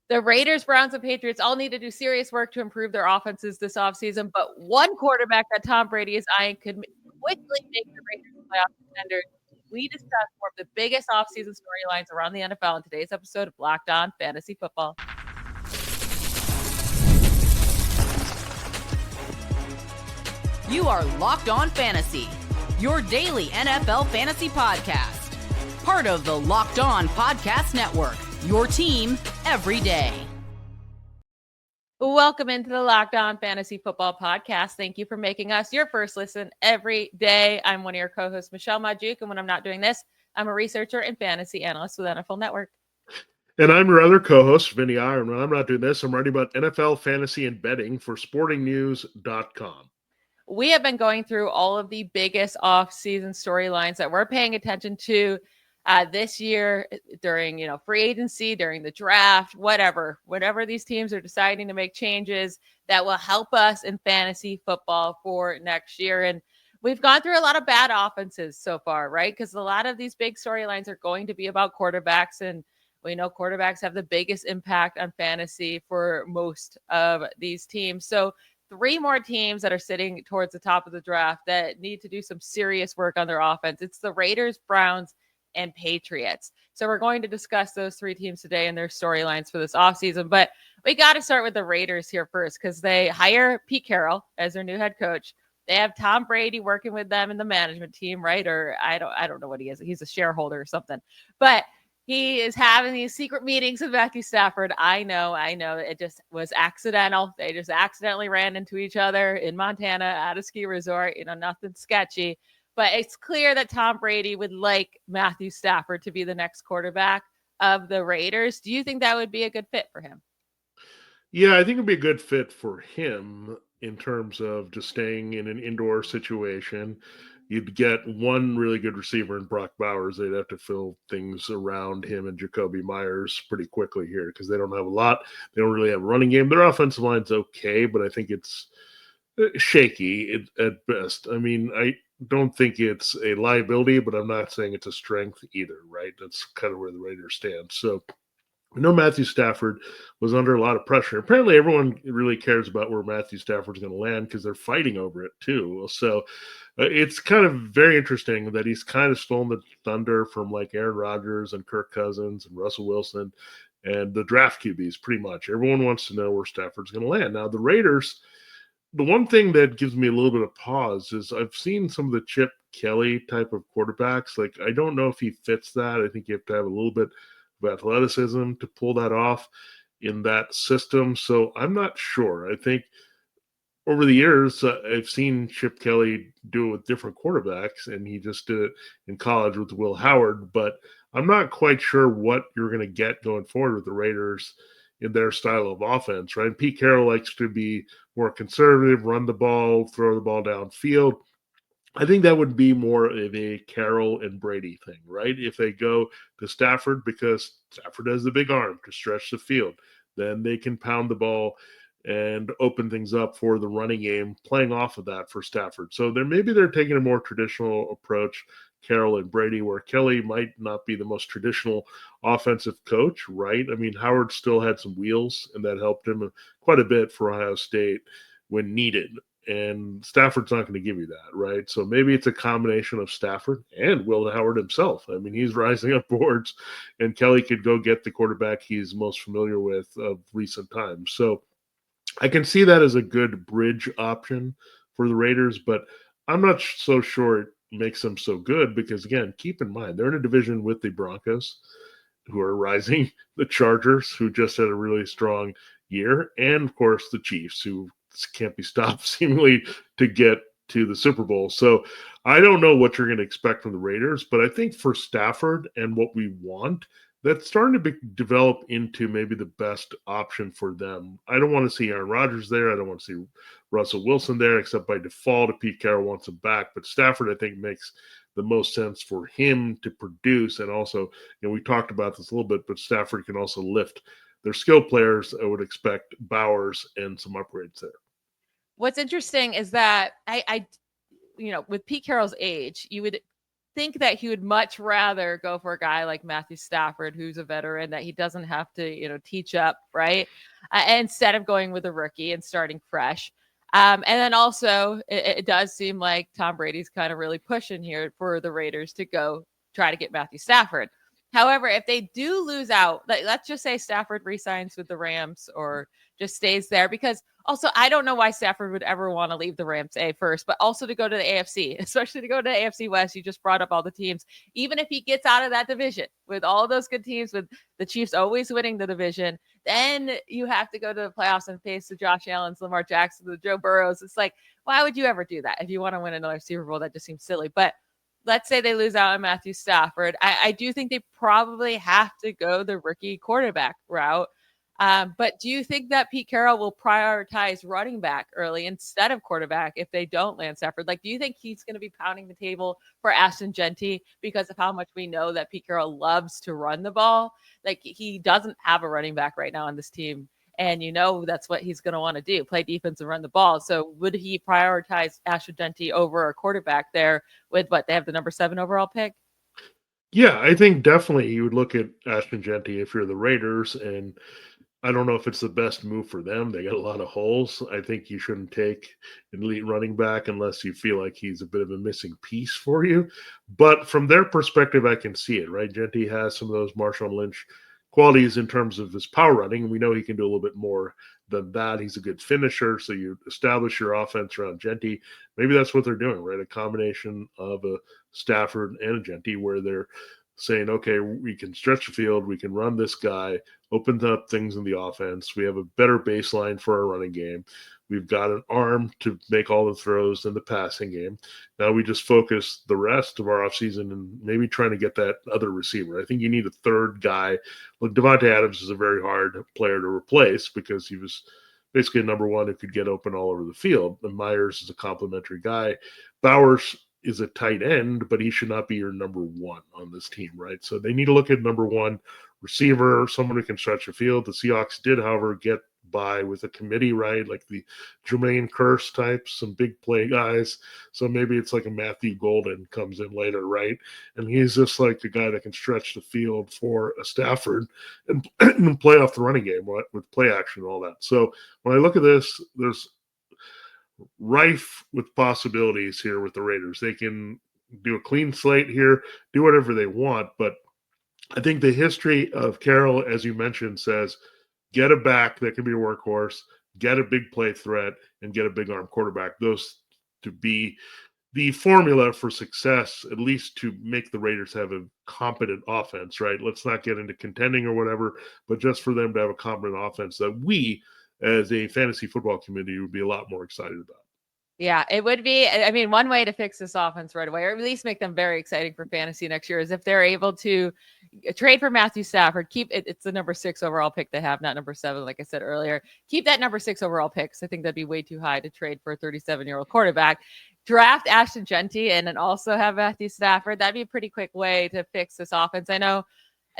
The Raiders, Browns, and Patriots all need to do serious work to improve their offenses this offseason, but one quarterback that Tom Brady is eyeing could quickly make the Raiders playoff contenders. We discuss more of the biggest offseason storylines around the NFL in today's episode of Locked On Fantasy Football. You are Locked On Fantasy, your daily NFL fantasy podcast. Part of the Locked On Podcast Network, your team every day. Welcome into the Locked On Fantasy Football Podcast. Thank you for making us your first listen every day. I'm one of your co-hosts, Michelle Magdziuk, and when I'm not doing this, I'm a researcher and fantasy analyst with NFL Network. And I'm your other co-host, Vinnie Iyer. And when I'm not doing this, I'm writing about NFL fantasy and betting for sportingnews.com. We have been going through all of the biggest off-season storylines that we're paying attention to this year during, free agency, during the draft, whatever these teams are deciding to make changes that will help us in fantasy football for next year. And we've gone through a lot of bad offenses so far, right? Because a lot of these big storylines are going to be about quarterbacks, and we know quarterbacks have the biggest impact on fantasy for most of these teams. So 3 more teams that are sitting towards the top of the draft that need to do some serious work on their offense. It's the Raiders, Browns, and Patriots. So we're going to discuss those 3 teams today and their storylines for this offseason. But we got to start with the Raiders here first, because they hire Pete Carroll as their new head coach. They have Tom Brady working with them in the management team, right? Or I don't know what he is. He's a shareholder or something. But he is having these secret meetings with Matthew Stafford. I know. It just was accidental. They just accidentally ran into each other in Montana at a ski resort. Nothing sketchy. But it's clear that Tom Brady would like Matthew Stafford to be the next quarterback of the Raiders. Do you think that would be a good fit for him? Yeah, I think it'd be a good fit for him in terms of just staying in an indoor situation. You'd get one really good receiver in Brock Bowers. They'd have to fill things around him and Jacoby Myers pretty quickly here because they don't have a lot. They don't really have a running game. Their offensive line's okay, but I think it's shaky at best. I mean, I don't think it's a liability, but I'm not saying it's a strength either, right? That's kind of where the Raiders stand. So I know Matthew Stafford was under a lot of pressure. Apparently, everyone really cares about where Matthew Stafford's going to land because they're fighting over it too. So it's kind of very interesting that he's kind of stolen the thunder from like Aaron Rodgers and Kirk Cousins and Russell Wilson and the draft QBs pretty much. Everyone wants to know where Stafford's going to land. Now, the Raiders, the one thing that gives me a little bit of pause is I've seen some of the Chip Kelly type of quarterbacks. Like, I don't know if he fits that. I think you have to have a little bit of athleticism to pull that off in that system. So I'm not sure. I think over the years, I've seen Chip Kelly do it with different quarterbacks, and he just did it in college with Will Howard. But I'm not quite sure what you're going to get going forward with the Raiders in their style of offense, right? Pete Carroll likes to be more conservative, run the ball, throw the ball downfield. I think that would be more of a Carroll and Brady thing, right? If they go to Stafford because Stafford has the big arm to stretch the field, then they can pound the ball and open things up for the running game, playing off of that for Stafford. So maybe they're taking a more traditional approach, Carroll and Brady, where Kelly might not be the most traditional offensive coach, right? I mean, Howard still had some wheels, and that helped him quite a bit for Ohio State when needed. And Stafford's not going to give you that, right? So maybe it's a combination of Stafford and Will Howard himself. I mean, he's rising up boards, and Kelly could go get the quarterback he's most familiar with of recent times. So I can see that as a good bridge option for the Raiders, but I'm not so sure it makes them so good because, again, keep in mind, they're in a division with the Broncos, who are rising, the Chargers, who just had a really strong year, and, of course, the Chiefs, who can't be stopped seemingly to get to the Super Bowl. So I don't know what you're going to expect from the Raiders, but I think for Stafford and what we want, that's starting to develop into maybe the best option for them. I don't want to see Aaron Rodgers there. I don't want to see Russell Wilson there, except by default if Pete Carroll wants him back. But Stafford, I think, makes the most sense for him to produce. And also, we talked about this a little bit, but Stafford can also lift their skill players. I would expect Bowers and some upgrades there. What's interesting is that I with Pete Carroll's age, you would think that he would much rather go for a guy like Matthew Stafford, who's a veteran that he doesn't have to, teach up, right? Instead of going with a rookie and starting fresh. And then also, it does seem like Tom Brady's kind of really pushing here for the Raiders to go try to get Matthew Stafford. However, if they do lose out, let's just say Stafford resigns with the Rams or just stays there, because also I don't know why Stafford would ever want to leave the Rams first, but also to go to the AFC, especially to go to the AFC West. You just brought up all the teams. Even if he gets out of that division with all those good teams, with the Chiefs always winning the division, then you have to go to the playoffs and face the Josh Allens, Lamar Jackson, the Joe Burrows. It's like, why would you ever do that? If you want to win another Super Bowl, that just seems silly. But let's say they lose out on Matthew Stafford. I do think they probably have to go the rookie quarterback route. But do you think that Pete Carroll will prioritize running back early instead of quarterback if they don't land Stafford? Like, do you think he's going to be pounding the table for Ashton Genty because of how much we know that Pete Carroll loves to run the ball? Like, he doesn't have a running back right now on this team. And that's what he's going to want to do, play defense and run the ball. So would he prioritize Ashton Genty over a quarterback there with what they have the number 7 overall pick? Yeah, I think definitely you would look at Ashton Genty if you're the Raiders, and I don't know if it's the best move for them. They got a lot of holes. I think you shouldn't take an elite running back unless you feel like he's a bit of a missing piece for you. But from their perspective, I can see it, right? Genty has some of those Marshawn Lynch qualities in terms of his power running. We know he can do a little bit more than that. He's a good finisher, so you establish your offense around Genty. Maybe that's what they're doing, right? A combination of a Stafford and a Genty where they're saying, okay, we can stretch the field, we can run this guy, opens up things in the offense. We have a better baseline for our running game. We've got an arm to make all the throws in the passing game. Now we just focus the rest of our offseason and maybe trying to get that other receiver. I think you need a third guy. Look, Devontae Adams is a very hard player to replace because he was basically a number one who could get open all over the field. And Myers is a complimentary guy. Bowers is a tight end, but he should not be your number one on this team, right? So they need to look at number one receiver, someone who can stretch the field. The Seahawks did, however, get by with a committee, right? Like the Jermaine Kearse types, some big play guys. So maybe it's like a Matthew Golden comes in later, right? And he's just like a guy that can stretch the field for a Stafford and play off the running game with play action and all that. So when I look at this, there's rife with possibilities here with the Raiders. They can do a clean slate here, do whatever they want, but I think the history of Carroll, as you mentioned, says get a back that can be a workhorse, get a big play threat, and get a big arm quarterback. Those to be the formula for success, at least to make the Raiders have a competent offense, right? Let's not get into contending or whatever, but just for them to have a competent offense that we, as a fantasy football community, would be a lot more excited about. Yeah, it would be. I mean, one way to fix this offense right away, or at least make them very exciting for fantasy next year, is if they're able to trade for Matthew Stafford, keep it. It's the number 6 overall pick they have, not number 7, like I said earlier. Keep that number 6 overall pick, because I think that'd be way too high to trade for a 37-year-old quarterback. Draft Ashton Genty and then also have Matthew Stafford. That'd be a pretty quick way to fix this offense. I know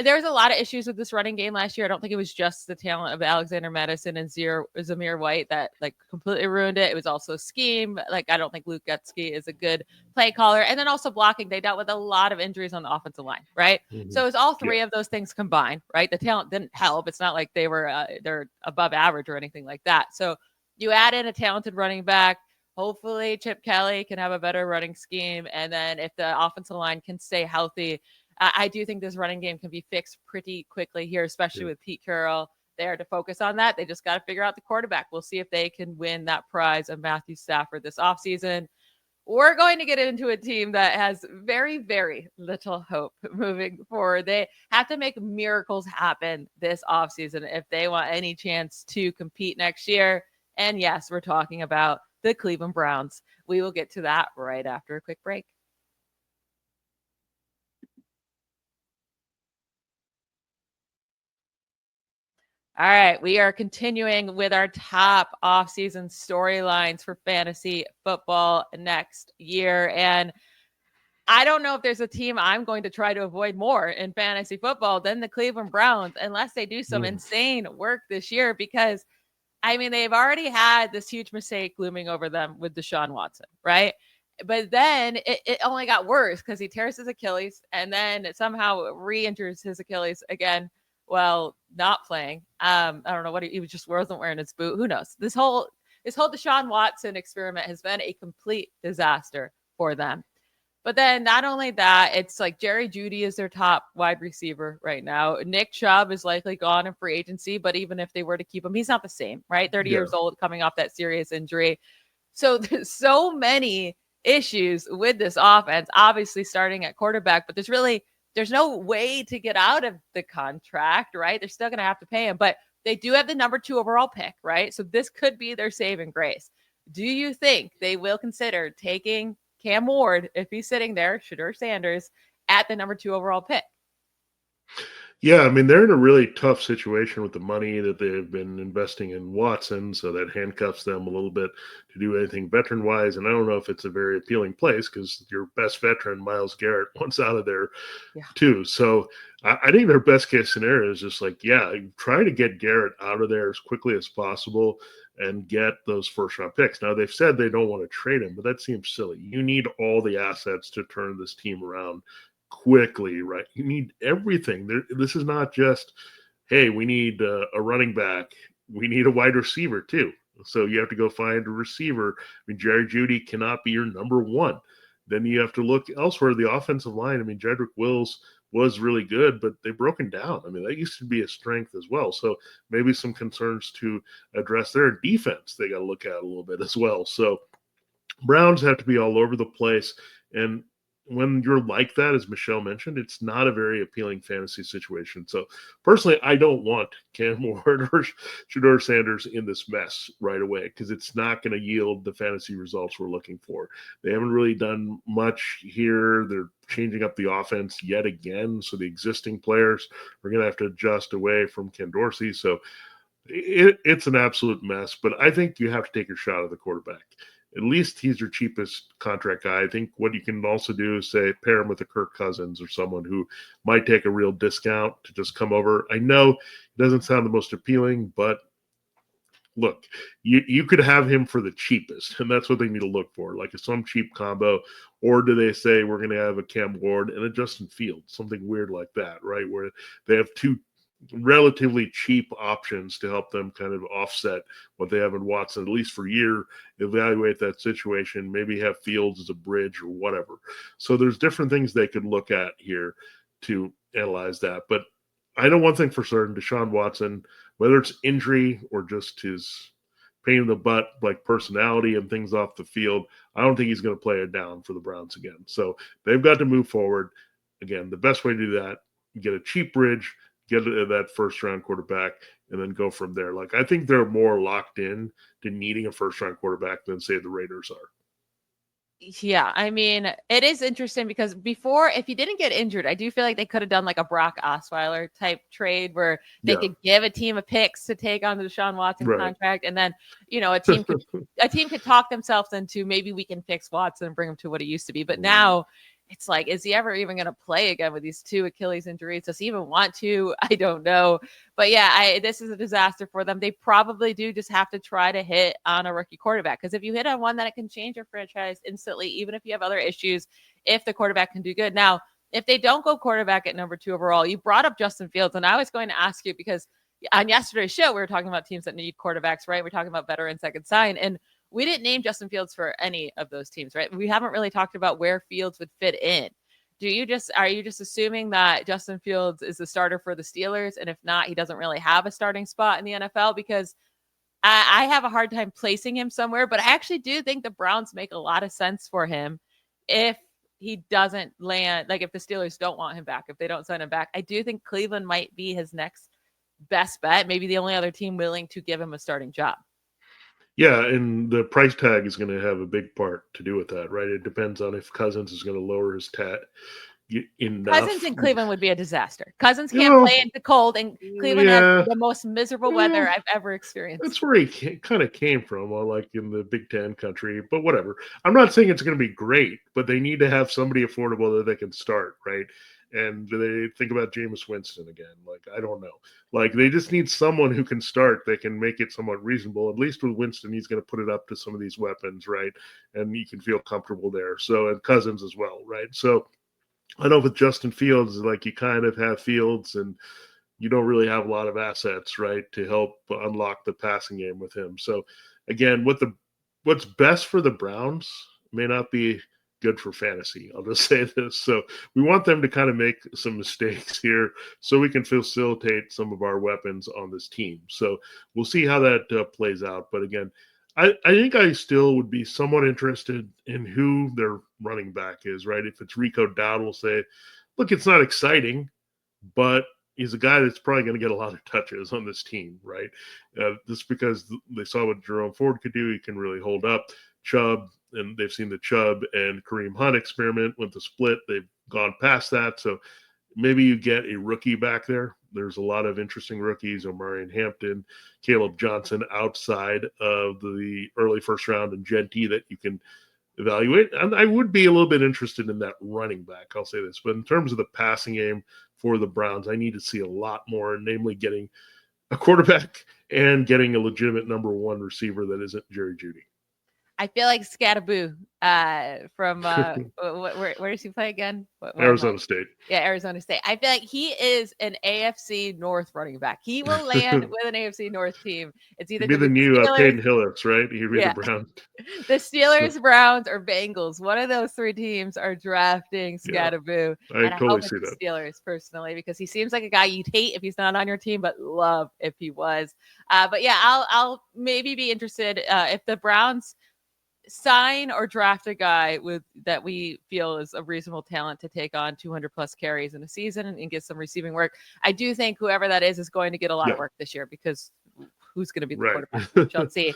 there was a lot of issues with this running game last year. I don't think it was just the talent of Alexander Madison and Zamir White that completely ruined it. It was also scheme. I don't think Luke Getsky is a good play caller. And then also blocking. They dealt with a lot of injuries on the offensive line, right? Mm-hmm. So it was all three of those things combined, right? The talent didn't help. It's not like they're above average or anything like that. So you add in a talented running back. Hopefully Chip Kelly can have a better running scheme. And then if the offensive line can stay healthy, I do think this running game can be fixed pretty quickly here, especially with Pete Carroll there to focus on that. They just got to figure out the quarterback. We'll see if they can win that prize of Matthew Stafford this offseason. We're going to get into a team that has very, very little hope moving forward. They have to make miracles happen this offseason if they want any chance to compete next year. And yes, we're talking about the Cleveland Browns. We will get to that right after a quick break. All right, we are continuing with our top offseason storylines for fantasy football next year. And I don't know if there's a team I'm going to try to avoid more in fantasy football than the Cleveland Browns, unless they do some insane work this year, because, I mean, they've already had this huge mistake looming over them with Deshaun Watson, right? But then it only got worse because he tears his Achilles and then it somehow re-injures his Achilles again while not playing. I don't know what he just wasn't wearing his boot. Who knows? This whole Deshaun Watson experiment has been a complete disaster for them. But then not only that, it's like Jerry Jeudy is their top wide receiver right now. Nick Chubb is likely gone in free agency, but even if they were to keep him, he's not the same, right? 30 years old, coming off that serious injury. So there's so many issues with this offense, obviously starting at quarterback, but there's no way to get out of the contract, right? They're still going to have to pay him, but they do have the number 2 overall pick, right? So this could be their saving grace. Do you think they will consider taking Cam Ward, if he's sitting there, Shedeur Sanders, at the number 2 overall pick? Yeah, I mean, they're in a really tough situation with the money that they've been investing in Watson, so that handcuffs them a little bit to do anything veteran-wise. And I don't know if it's a very appealing place because your best veteran, Myles Garrett, wants out of there too. So I think their best-case scenario is just like, try to get Garrett out of there as quickly as possible and get those first-round picks. Now, they've said they don't want to trade him, but that seems silly. You need all the assets to turn this team around quickly, right? You need everything. This is not just, hey, we need a running back. We need a wide receiver too. So you have to go find a receiver. I mean, Jerry Jeudy cannot be your number 1. Then you have to look elsewhere. The offensive line, I mean, Jedrick Wills was really good, but they've broken down. I mean, that used to be a strength as well. So maybe some concerns to address their defense they got to look at a little bit as well. So Browns have to be all over the place. And when you're like that, as Michelle mentioned, it's not a very appealing fantasy situation. So personally, I don't want Cam Ward or Shedeur Sanders in this mess right away because it's not going to yield the fantasy results we're looking for. They haven't really done much here. They're changing up the offense yet again. So the existing players are going to have to adjust away from Ken Dorsey. So it's an absolute mess, but I think you have to take your shot at the quarterback. At least he's your cheapest contract guy. I think what you can also do is say pair him with a Kirk Cousins or someone who might take a real discount to just come over. I know it doesn't sound the most appealing, but look, you could have him for the cheapest, and that's what they need to look for, like some cheap combo. Or do they say we're going to have a Cam Ward and a Justin Fields, something weird like that, right, where they have 2 relatively cheap options to help them kind of offset what they have in Watson, at least for a year, evaluate that situation, maybe have Fields as a bridge or whatever. So there's different things they could look at here to analyze that. But I know one thing for certain, Deshaun Watson, whether it's injury or just his pain in the butt, like personality and things off the field, I don't think he's going to play it down for the Browns again. So they've got to move forward. Again, the best way to do that, get a cheap bridge, get that first-round quarterback, and then go from there. Like, I think they're more locked in to needing a first-round quarterback than, say, the Raiders are. Yeah, I mean, it is interesting because before, if he didn't get injured, I do feel like they could have done like a Brock Osweiler type trade where they could give a team of picks to take on the Deshaun Watson contract, and then a team could talk themselves into maybe we can fix Watson and bring him to what he used to be. But now it's like, is he ever even going to play again with these 2 Achilles injuries? Does he even want to? I don't know. But yeah, this is a disaster for them. They probably do just have to try to hit on a rookie quarterback. Because if you hit on one, that it can change your franchise instantly, even if you have other issues, if the quarterback can do good. Now, if they don't go quarterback at number 2 overall, you brought up Justin Fields. And I was going to ask you because on yesterday's show, we were talking about teams that need quarterbacks, right? We're talking about veterans that could sign. And we didn't name Justin Fields for any of those teams, right? We haven't really talked about where Fields would fit in. Are you just assuming that Justin Fields is the starter for the Steelers? And if not, he doesn't really have a starting spot in the NFL? Because I have a hard time placing him somewhere, but I actually do think the Browns make a lot of sense for him if he doesn't land, like if the Steelers don't want him back, if they don't sign him back. I do think Cleveland might be his next best bet, maybe the only other team willing to give him a starting job. Yeah, and the price tag is going to have a big part to do with that, right? It depends on if Cousins is going to lower his enough. Cousins in Cleveland would be a disaster. Cousins can't play in the cold, and Cleveland has the most miserable weather I've ever experienced. That's where he kind of came from, like in the Big Ten country, but whatever. I'm not saying it's going to be great, but they need to have somebody affordable that they can start, right? And do they think about Jameis Winston again? Like, I don't know. Like, they just need someone who can start that can make it somewhat reasonable. At least with Winston, he's going to put it up to some of these weapons, right? And you can feel comfortable there. So, and Cousins as well, right? So, I know with Justin Fields, like, you kind of have Fields and you don't really have a lot of assets, right, to help unlock the passing game with him. So, again, what's best for the Browns may not be good for fantasy. I'll just say this. So we want them to kind of make some mistakes here so we can facilitate some of our weapons on this team. So we'll see how that plays out. But again, I think I still would be somewhat interested in who their running back is, right? If it's Rico Dowd, we'll say, look, it's not exciting, but he's a guy that's probably going to get a lot of touches on this team, right? Just because they saw what Jerome Ford could do, he can really hold up. Chubb, and they've seen the Chubb and Kareem Hunt experiment with the split. They've gone past that. So maybe you get a rookie back there. There's a lot of interesting rookies, Omarion Hampton, Caleb Johnson outside of the early first round, and Genty that you can evaluate. And I would be a little bit interested in that running back, I'll say this. But in terms of the passing game for the Browns, I need to see a lot more, namely getting a quarterback and getting a legitimate number one receiver that isn't Jerry Jeudy. I feel like Scatterboo from where does he play again? Arizona State. Yeah, Arizona State. I feel like he is an AFC North running back. He will land with an AFC North team. It's either be the new Peyton Hillis, right? He'd be the Browns. The Steelers, Browns, or Bengals. One of those three teams are drafting Scatterboo. I totally see that. Steelers personally, because he seems like a guy you'd hate if he's not on your team, but love if he was. But yeah, I'll maybe be interested if the Browns sign or draft a guy that we feel is a reasonable talent to take on 200 plus carries in a season and get some receiving work. I do think whoever that is going to get a lot of work this year, because who's going to be the quarterback? We shall see.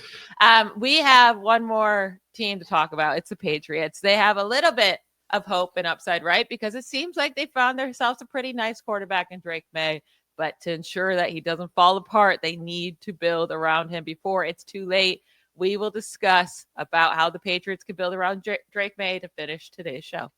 We have one more team to talk about. It's the Patriots. They have a little bit of hope and upside, right? Because it seems like they found themselves a pretty nice quarterback in Drake Maye. But to ensure that he doesn't fall apart, they need to build around him before it's too late. We will discuss about how the Patriots can build around Drake Maye to finish today's show.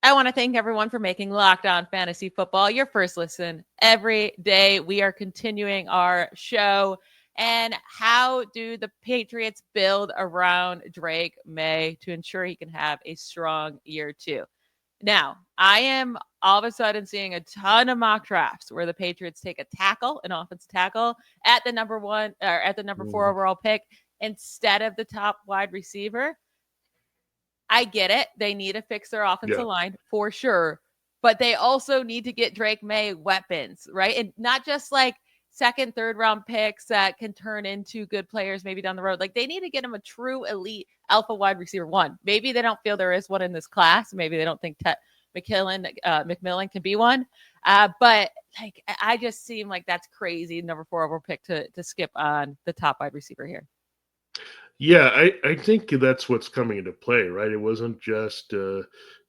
I want to thank everyone for making Locked On Fantasy Football your first listen every day. We are continuing our show. And how do the Patriots build around Drake Maye to ensure he can have a strong year two? Now, I am all of a sudden seeing a ton of mock drafts where the Patriots take a tackle, an offensive tackle, at the number 4 overall pick instead of the top wide receiver. I get it. They need to fix their offensive line for sure, but they also need to get Drake Maye weapons, right? And not just like second, third round picks that can turn into good players maybe down the road. Like, they need to get him a true elite alpha wide receiver one. Maybe they don't feel there is one in this class. Maybe they don't think McMillan can be one. But like, I just seem like that's crazy. Number 4 overall pick to skip on the top wide receiver here. Yeah, I think that's what's coming into play, right? It wasn't just Ted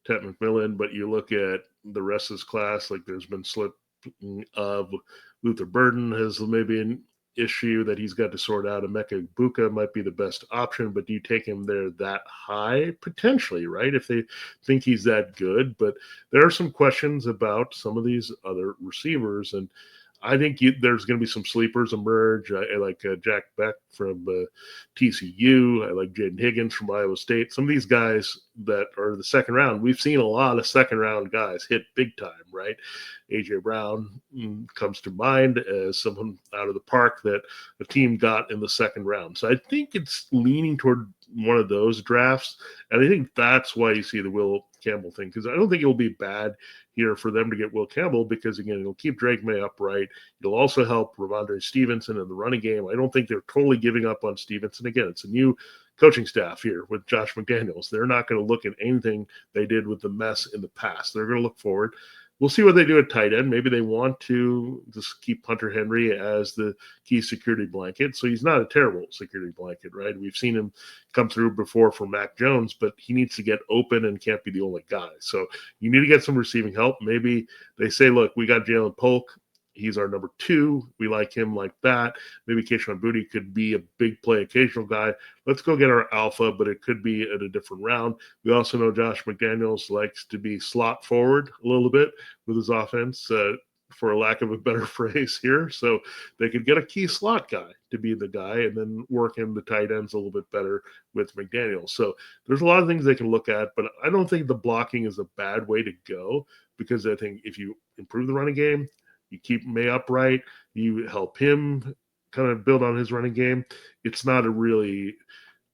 McMillan, but you look at the rest of this class, like there's been slip of Luther Burden has maybe an issue that he's got to sort out. Emeka Egbuka might be the best option, but do you take him there that high? Potentially, right? If they think he's that good. But there are some questions about some of these other receivers, and I think there's going to be some sleepers emerge. I like Jack Beck from TCU. I like Jaden Higgins from Iowa State. Some of these guys that are the second round, we've seen a lot of second round guys hit big time, right? A.J. Brown comes to mind as someone out of the park that a team got in the second round. So I think it's leaning toward one of those drafts. And I think that's why you see the Will Campbell thing, because I don't think it'll be bad here for them to get Will Campbell, because again, it'll keep Drake Maye upright. It'll also help Ramondre Stevenson in the running game. I don't think they're totally giving up on Stevenson. Again, it's a new coaching staff here with Josh McDaniels. They're not going to look at anything they did with the mess in the past. They're going to look forward. We'll see what they do at tight end. Maybe they want to just keep Hunter Henry as the key security blanket. So he's not a terrible security blanket, right? We've seen him come through before for Mac Jones, but he needs to get open and can't be the only guy. So you need to get some receiving help. Maybe they say, look, we got Jalen Polk. he's our number 2. We like him like that. Maybe Kayshon Boutte could be a big play occasional guy. Let's go get our alpha, but it could be at a different round. We also know Josh McDaniels likes to be slot forward a little bit with his offense, for a lack of a better phrase here. So they could get a key slot guy to be the guy and then work in the tight ends a little bit better with McDaniels. So there's a lot of things they can look at, but I don't think the blocking is a bad way to go, because I think if you improve the running game, you keep May upright, you help him kind of build on his running game, it's not a really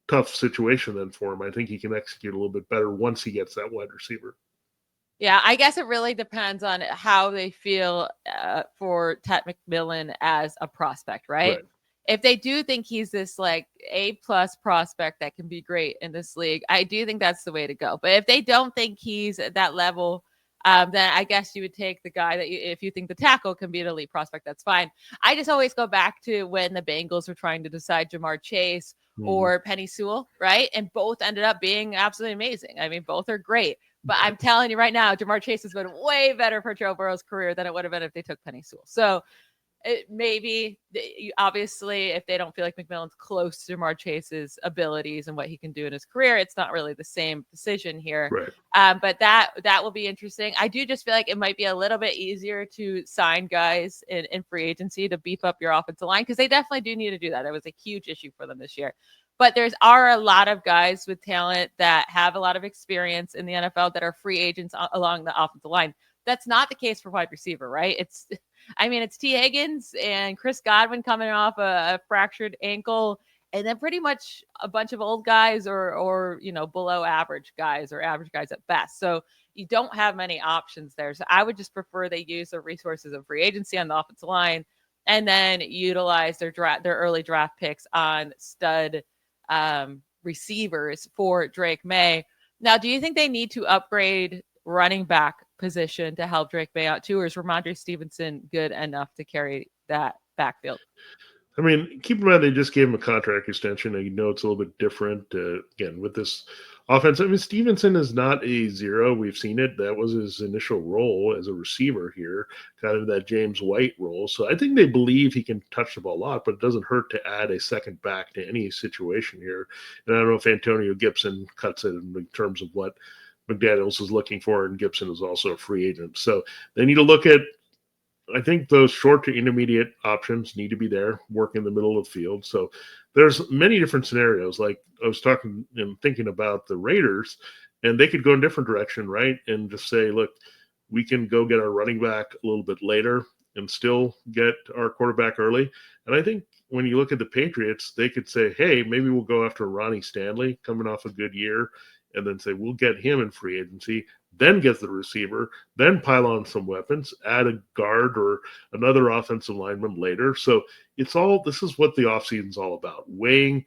tough situation then for him. I think he can execute a little bit better once he gets that wide receiver. Yeah, I guess it really depends on how they feel for Ted McMillan as a prospect, right? If they do think he's this like A+ prospect that can be great in this league, I do think that's the way to go. But if they don't think he's at that level, then I guess you would take the guy that if you think the tackle can be an elite prospect, that's fine. I just always go back to when the Bengals were trying to decide Jamar Chase or Penny Sewell, right? And both ended up being absolutely amazing. I mean, both are great. But I'm telling you right now, Jamar Chase has been way better for Joe Burrow's career than it would have been if they took Penny Sewell. So maybe, obviously, if they don't feel like McMillan's close to Jamar Chase's abilities and what he can do in his career, it's not really the same decision here. But that will be interesting. I do just feel like it might be a little bit easier to sign guys in free agency to beef up your offensive line, because they definitely do need to do that. That was a huge issue for them this year. But are a lot of guys with talent that have a lot of experience in the NFL that are free agents along the offensive line. That's not the case for wide receiver, right? It's T. Higgins and Chris Godwin coming off a fractured ankle, and then pretty much a bunch of old guys or below average guys or average guys at best. So you don't have many options there. So I would just prefer they use the resources of free agency on the offensive line and then utilize their early draft picks on stud receivers for Drake Maye. Now, do you think they need to upgrade running back position to help Drake Maye out too, or is Ramondre Stevenson good enough to carry that backfield? I mean, keep in mind they just gave him a contract extension, and it's a little bit different. Again, with this offense, I mean, Stevenson is not a zero. We've seen it. That was his initial role as a receiver here, kind of that James White role. So I think they believe he can touch the ball a lot, but it doesn't hurt to add a second back to any situation here. And I don't know if Antonio Gibson cuts it in terms of what McDaniels is looking for, and Gibson is also a free agent. So they need to look at, I think those short to intermediate options need to be there, work in the middle of the field. So there's many different scenarios. Like I was talking and thinking about the Raiders, and they could go in a different direction, right? And just say, look, we can go get our running back a little bit later and still get our quarterback early. And I think when you look at the Patriots, they could say, hey, maybe we'll go after Ronnie Stanley coming off a good year, and then say, we'll get him in free agency, then get the receiver, then pile on some weapons, add a guard or another offensive lineman later. So this is what the offseason is all about, weighing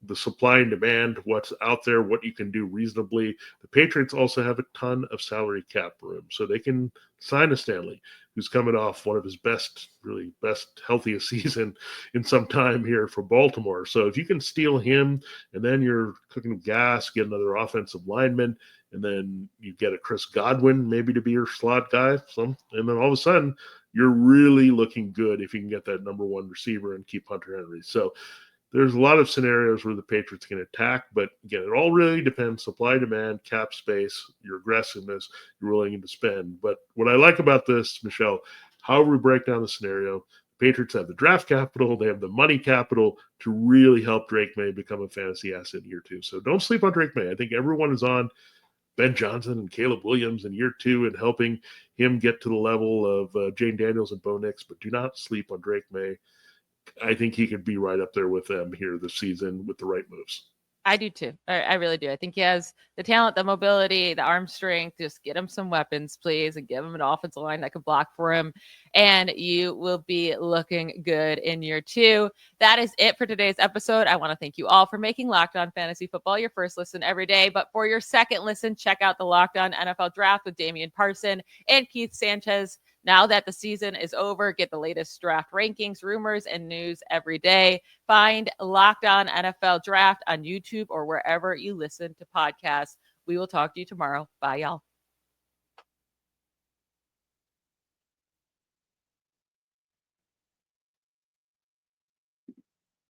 the supply and demand, what's out there, what you can do reasonably. The Patriots also have a ton of salary cap room, so they can sign a Stanley, who's coming off one of his best, healthiest season in some time here for Baltimore. So if you can steal him, and then you're cooking gas, get another offensive lineman, and then you get a Chris Godwin maybe to be your slot guy, and then all of a sudden you're really looking good if you can get that number one receiver and keep Hunter Henry. So there's a lot of scenarios where the Patriots can attack, but again, it all really depends: supply, demand, cap space, your aggressiveness, you're willing to spend. But what I like about this, Michelle, however we break down the scenario, the Patriots have the draft capital, they have the money capital to really help Drake Maye become a fantasy asset in year 2. So don't sleep on Drake Maye. I think everyone is on Ben Johnson and Caleb Williams in year 2 and helping him get to the level of Jane Daniels and Bo Nix, but do not sleep on Drake Maye. I think he could be right up there with them here this season with the right moves. I do too. I really do. I think he has the talent, the mobility, the arm strength. Just get him some weapons, please, and give him an offensive line that can block for him, and you will be looking good in year 2. That is it for today's episode. I want to thank you all for making Locked On Fantasy Football your first listen every day. But for your second listen, check out the Locked On NFL Draft with Damian Parson and Keith Sanchez. Now that the season is over, get the latest draft rankings, rumors, and news every day. Find Locked On NFL Draft on YouTube or wherever you listen to podcasts. We will talk to you tomorrow. Bye, y'all.